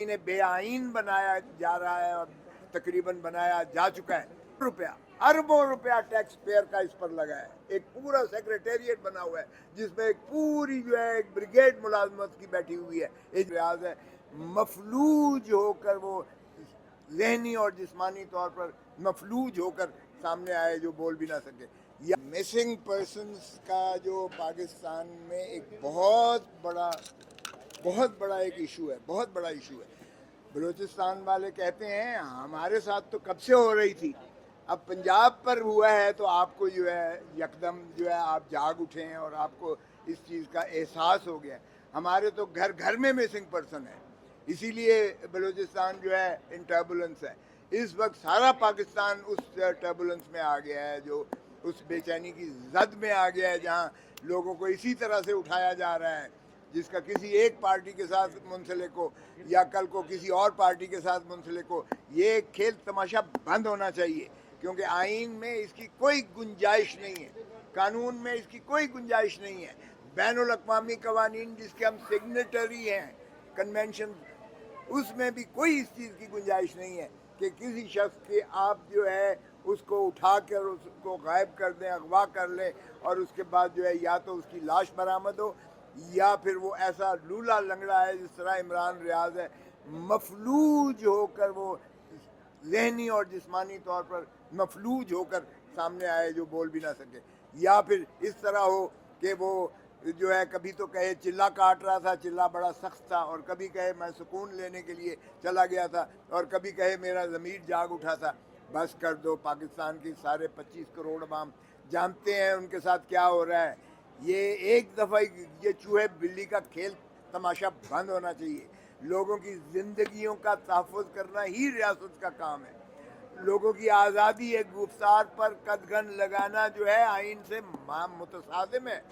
इन्हें बेआईन बनाया जा रहा है और तकरीबन बनाया जा चुका है। रुपया अरबों रुपया टैक्स पेयर का इस पर लगा है। एक पूरा सेक्रेटेरिएट बना हुआ है जिसमें एक पूरी जो है एक ब्रिगेड मुलाजमत की बैठी हुई है। एक रियाज है मफलूज होकर वो जहनी और जिस्मानी तौर पर मफलूज होकर सामने आए जो बोल भी ना सके। या मिसिंग पर्सन्स का जो पाकिस्तान में एक बहुत बड़ा एक इशू है, बहुत बड़ा इशू है। बलूचिस्तान वाले कहते हैं हमारे साथ तो कब से हो रही थी, अब पंजाब पर हुआ है तो आपको जो है यकदम जो है आप जाग उठे हैं और आपको इस चीज़ का एहसास हो गया। हमारे तो घर घर में मिसिंग पर्सन है, इसीलिए बलूचिस्तान जो है इन टर्बुलेंस है। इस वक्त सारा पाकिस्तान उस टर्बुलेंस में आ गया है, जो उस बेचैनी की जद में आ गया है, जहाँ लोगों को इसी तरह से उठाया जा रहा है जिसका किसी एक पार्टी के साथ मुंसलिक हो या कल को किसी और पार्टी के साथ मुंसलिक हो। ये खेल तमाशा बंद होना चाहिए, क्योंकि आइन में इसकी कोई गुंजाइश नहीं है, कानून में इसकी कोई गुंजाइश नहीं है। बैनुल अक़वामी कवानीन जिसके हम सिग्नेटरी हैं, कन्वेंशन, उसमें भी कोई इस चीज़ की गुंजाइश नहीं है कि किसी शख्स के आप जो है उसको उठा कर उसको गायब कर दें, अगवा कर लें और उसके बाद जो है या तो उसकी लाश बरामद हो या फिर वो ऐसा लूला लंगड़ा है जिस तरह इमरान रियाज है, मफलूज होकर वो जहनी और जिस्मानी तौर पर मफलूज होकर सामने आए जो बोल भी ना सके। या फिर इस तरह हो कि वो जो है कभी तो कहे चिल्ला काट रहा था, चिल्ला बड़ा सख्त था, और कभी कहे मैं सुकून लेने के लिए चला गया था, और कभी कहे मेरा ज़मीर जाग उठा था। बस कर दो। पाकिस्तान की सारे 25 करोड़ अवाम जानते हैं उनके साथ क्या हो रहा है। ये एक दफ़ा ये चूहे बिल्ली का खेल तमाशा बंद होना चाहिए। लोगों की ज़िंदगियों का तहफ़्फ़ुज़ करना ही रियासत का काम है। लोगों की आज़ादी एक गुफ्तार पर कदगन लगाना जो है आइन से मुतसादिम है।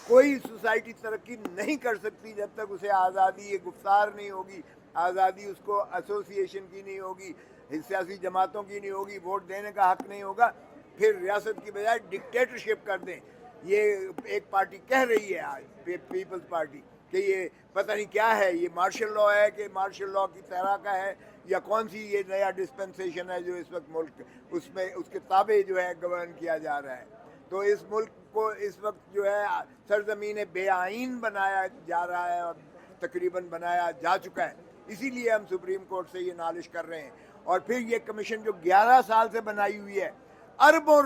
कोई सोसाइटी तरक्की नहीं कर सकती जब तक उसे आज़ादी गुफ्तार नहीं होगी, आज़ादी उसको एसोसिएशन की नहीं होगी, सियासी जमातों की नहीं होगी, वोट देने का हक नहीं होगा। फिर रियासत की बजाय डिक्टेटरशिप कर दें। ये एक पार्टी कह रही है आज, पीपल्स पार्टी, कि ये पता नहीं क्या है, ये मार्शल लॉ है कि मार्शल लॉ की तरह का है, या कौन सी ये नया डिस्पेंसेशन है जो इस वक्त मुल्क उसमें उसके ताबे जो है गवर्न किया जा रहा है। तो इस मुल्क को इस वक्त जो है सरजमीन बेआईन बनाया जा रहा है और तकरीबन बनाया जा चुका है। इसीलिए हम सुप्रीम कोर्ट से ये नालिश कर रहे हैं। और फिर ये कमीशन जो 11 साल से बनाई हुई है, अरबों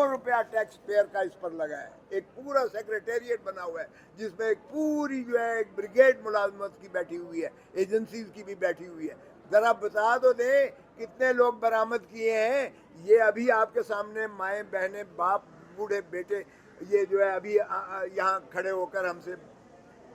रुपया टैक्स पेयर का इस पर लगा है। एक पूरा सेक्रेटेरिएट बना हुआ है जिसमें एक पूरी जो है एक ब्रिगेड मुलाजमत की बैठी हुई है, एजेंसीज की भी बैठी हुई है। ज़रा बता तो दें कितने लोग बरामद किए हैं। ये अभी आपके सामने माएँ बहनें बाप बूढ़े बेटे ये जो है अभी यहाँ खड़े होकर हमसे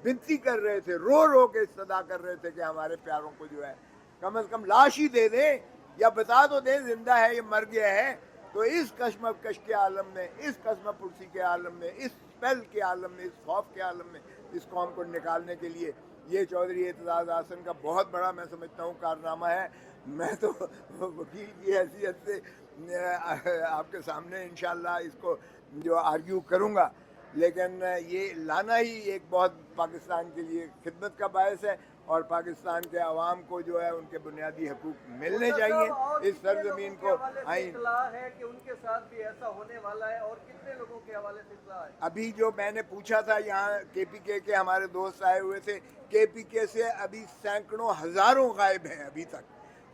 विनती कर रहे थे, रो रो के सदा कर रहे थे कि हमारे प्यारों को जो है कम से कम लाश ही दे दें, या बता तो दें जिंदा है या मर गया है। तो इस कश्मकश के आलम में, इस कस्मपुरसी के आलम में, इस स्पेल के आलम में, इस खौफ के आलम में इस कौम को निकालने के लिए ये चौधरी एतजाज़ आसन का बहुत बड़ा मैं समझता हूँ कारनामा है। मैं तो वकील की हैसियत से आपके सामने इंशाअल्लाह इसको जो आर्ग्यू करूँगा, लेकिन ये लाना ही एक बहुत पाकिस्तान के लिए खिदमत का बायस है, और पाकिस्तान के अवाम को जो है उनके बुनियादी हकूक मिलने चाहिए। इस सरजमीन को आइन है कि उनके साथ भी ऐसा होने वाला है, और कितने लोगों के हवाले से इत्तला है? अभी जो मैंने पूछा था, यहाँ KPK के हमारे दोस्त आए हुए थे, KPK से अभी सैकड़ों हज़ारों गायब हैं अभी तक,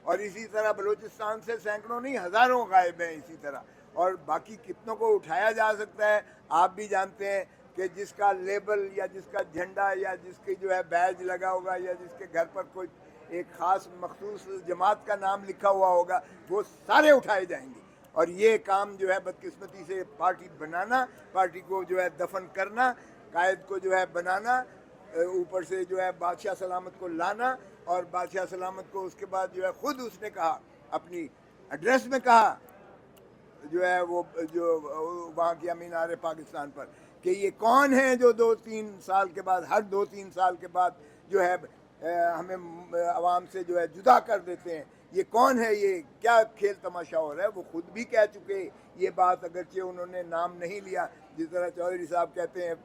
और इसी तरह बलूचिस्तान से सैकड़ों नहीं हज़ारों गायब हैं इसी तरह, और बाकी कितनों को उठाया जा सकता है। आप भी जानते हैं कि जिसका लेबल या जिसका झंडा या जिसकी जो है बैज लगा होगा या जिसके घर पर कोई एक ख़ास मखसूस जमात का नाम लिखा हुआ होगा, वो सारे उठाए जाएंगे। और ये काम जो है बदकिस्मती से पार्टी बनाना, पार्टी को जो है दफन करना, कायद को जो है बनाना, ऊपर से जो है बादशाह सलामत को लाना, और बादशाह सलामत को उसके बाद जो है ख़ुद उसने कहा अपनी एड्रेस में कहा जो है वो जो वहाँ की मीनार पाकिस्तान पर कि ये कौन है जो 2-3 साल के बाद, हर 2-3 साल के बाद जो है हमें आवाम से जो है जुदा कर देते हैं। ये कौन है, ये क्या खेल तमाशा हो रहा है। वो खुद भी कह चुके ये बात, अगरचे उन्होंने नाम नहीं लिया, जिस तरह चौधरी साहब कहते हैं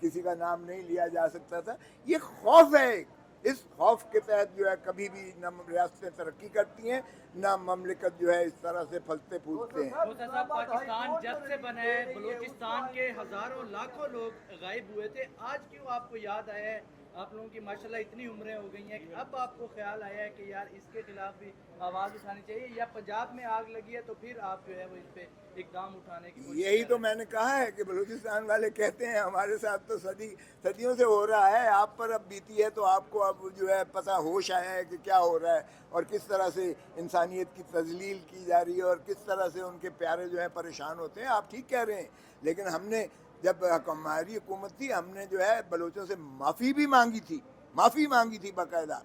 किसी का नाम नहीं लिया जा सकता था। ये खौफ है, اس خوف کے تحت جو ہے کبھی بھی نہ ریاستیں ترقی کرتی ہیں نہ مملکت جو ہے اس طرح سے پھلتے پھولتے ہیں. موسیٰ صاحب، پاکستان جب سے بنا ہے بلوچستان کے ہزاروں لاکھوں لوگ غائب ہوئے تھے، آج کیوں آپ کو یاد آیا ہے؟ آپ لوگوں کی ماشاءاللہ اتنی عمریں ہو گئی ہیں کہ اب آپ کو خیال آیا ہے کہ یار اس کے خلاف بھی آواز اٹھانی چاہیے، یا پنجاب میں آگ لگی ہے تو پھر آپ جو ہے وہ اس پہ اقدام اٹھانے کی کوشش یہی کر تو رہے میں نے کہا ہے کہ بلوچستان والے کہتے ہیں ہمارے ساتھ تو صدیوں سے ہو رہا ہے، آپ پر اب بیتی ہے تو آپ کو اب جو ہے پتہ ہوش آیا ہے کہ کیا ہو رہا ہے اور کس طرح سے انسانیت کی تذلیل کی جا رہی ہے اور کس طرح سے ان کے پیارے جو ہیں پریشان ہوتے ہیں. آپ ٹھیک کہہ رہے ہیں، لیکن ہم نے جب ہماری حکومت تھی ہم نے جو ہے بلوچوں سے معافی بھی مانگی تھی باقاعدہ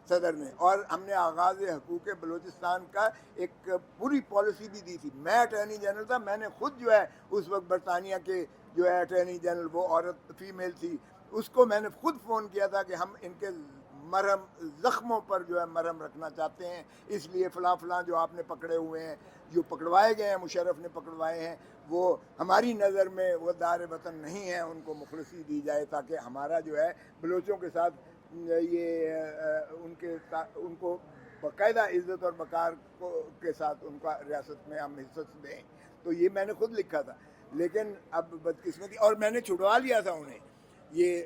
صدر نے، اور ہم نے آغاز حقوق بلوچستان کا ایک پوری پالیسی بھی دی تھی. میں اٹارنی جنرل تھا، میں نے خود جو ہے اس وقت برطانیہ کے جو ہے اٹارنی جنرل، وہ عورت فیمیل تھی، اس کو میں نے خود فون کیا تھا کہ ہم ان کے مرہم زخموں پر جو ہے مرہم رکھنا چاہتے ہیں، اس لیے فلاں جو آپ نے پکڑے ہوئے ہیں، جو پکڑوائے گئے ہیں، مشرف نے پکڑوائے ہیں، وہ ہماری نظر میں وہ دار وطن نہیں ہیں، ان کو مخلصی دی جائے تاکہ ہمارا جو ہے بلوچوں کے ساتھ یہ ان کو باقاعدہ عزت اور وقار کے ساتھ ان کا ریاست میں ہم حصت دیں. تو یہ میں نے خود لکھا تھا، لیکن اب بدقسمتی، اور میں نے چھڑوا لیا تھا انہیں، یہ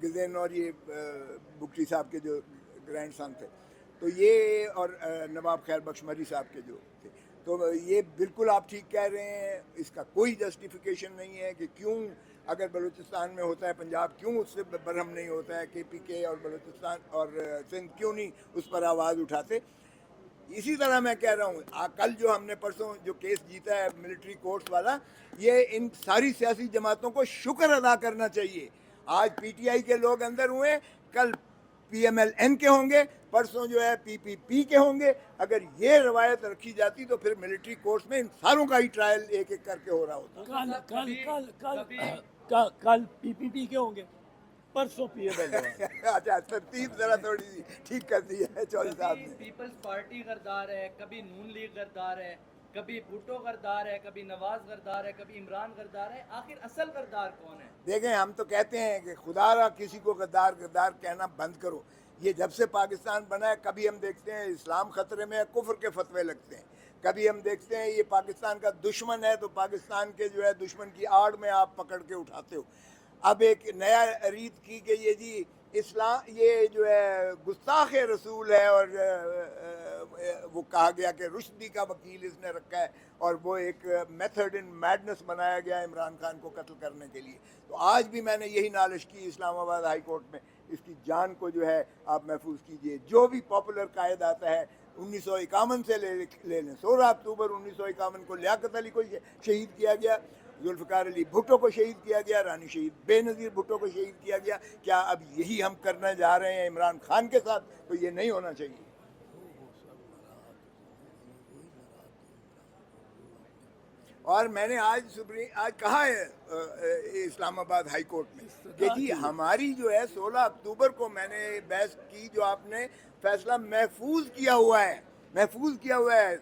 گزین اور یہ بگٹی صاحب کے جو گرینڈ سن تھے، تو یہ اور نواب خیر بخش مری صاحب کے جو تھے. تو یہ بالکل آپ ٹھیک کہہ رہے ہیں، اس کا کوئی جسٹیفیکیشن نہیں ہے کہ کیوں اگر بلوچستان میں ہوتا ہے پنجاب کیوں اس سے برہم نہیں ہوتا ہے، KPK اور بلوچستان اور سندھ کیوں نہیں اس پر آواز اٹھاتے. اسی طرح میں کہہ رہا ہوں، کل جو ہم نے پرسوں جو کیس جیتا ہے ملٹری کورٹس والا، یہ ان ساری سیاسی جماعتوں کو شکر ادا کرنا چاہیے. آج PTI کے لوگ اندر ہوئے، کل PMLN کے ہوں گے، پرسوں جو ہے PPP کے ہوں گے. اگر یہ روایت رکھی جاتی تو پھر ملٹری کورٹس میں ان ساروں کا ہی ٹرائل ایک ایک کر کے ہو رہا ہوتا. کل PPP کے ہوں گے، پرسوں PML. اچھا، ترتیب ذرا تھوڑی سی ٹھیک کر دی ہے چودھری صاحب کبھی نے. پیپلز پارٹی غدار ہے، کبھی نون لیگ غدار ہے، کبھی بھٹو غدار ہے، کبھی نواز غدار ہے، کبھی عمران غدار ہے، آخر اصل غدار کون ہے؟ دیکھیں، ہم تو کہتے ہیں کہ خدا را کسی کو غدار کہنا بند کرو. یہ جب سے پاکستان بنا ہے کبھی ہم دیکھتے ہیں اسلام خطرے میں ہے، کفر کے فتوے لگتے ہیں، کبھی ہم دیکھتے ہیں یہ پاکستان کا دشمن ہے تو پاکستان کے جو ہے دشمن کی آڑ میں آپ پکڑ کے اٹھاتے ہو. اب ایک نیا ریت کی کہ یہ جی اسلام یہ جو ہے گستاخ رسول ہے، اور وہ کہا گیا کہ رشدی کا وکیل اس نے رکھا ہے، اور وہ ایک میتھڈ ان میڈنس بنایا گیا عمران خان کو قتل کرنے کے لیے. تو آج بھی میں نے یہی نالش کی اسلام آباد ہائی کورٹ میں، اس کی جان کو جو ہے آپ محفوظ کیجئے. جو بھی پاپولر قائد آتا ہے 1951 سے لے لیں، 16 اکتوبر 1951 کو لیاقت علی کو شہید کیا گیا، ذوالفقار علی بھٹو کو شہید کیا گیا، رانی شہید بے نظیر بھٹو کو شہید کیا گیا. کیا اب یہی ہم کرنے جا رہے ہیں عمران خان کے ساتھ؟ تو یہ نہیں ہونا چاہیے. اور میں نے آج کہا ہے اسلام آباد ہائی کورٹ میں کہ جی ہماری جو ہے 16 اکتوبر کو میں نے بحث کی، جو آپ نے فیصلہ محفوظ کیا ہوا ہے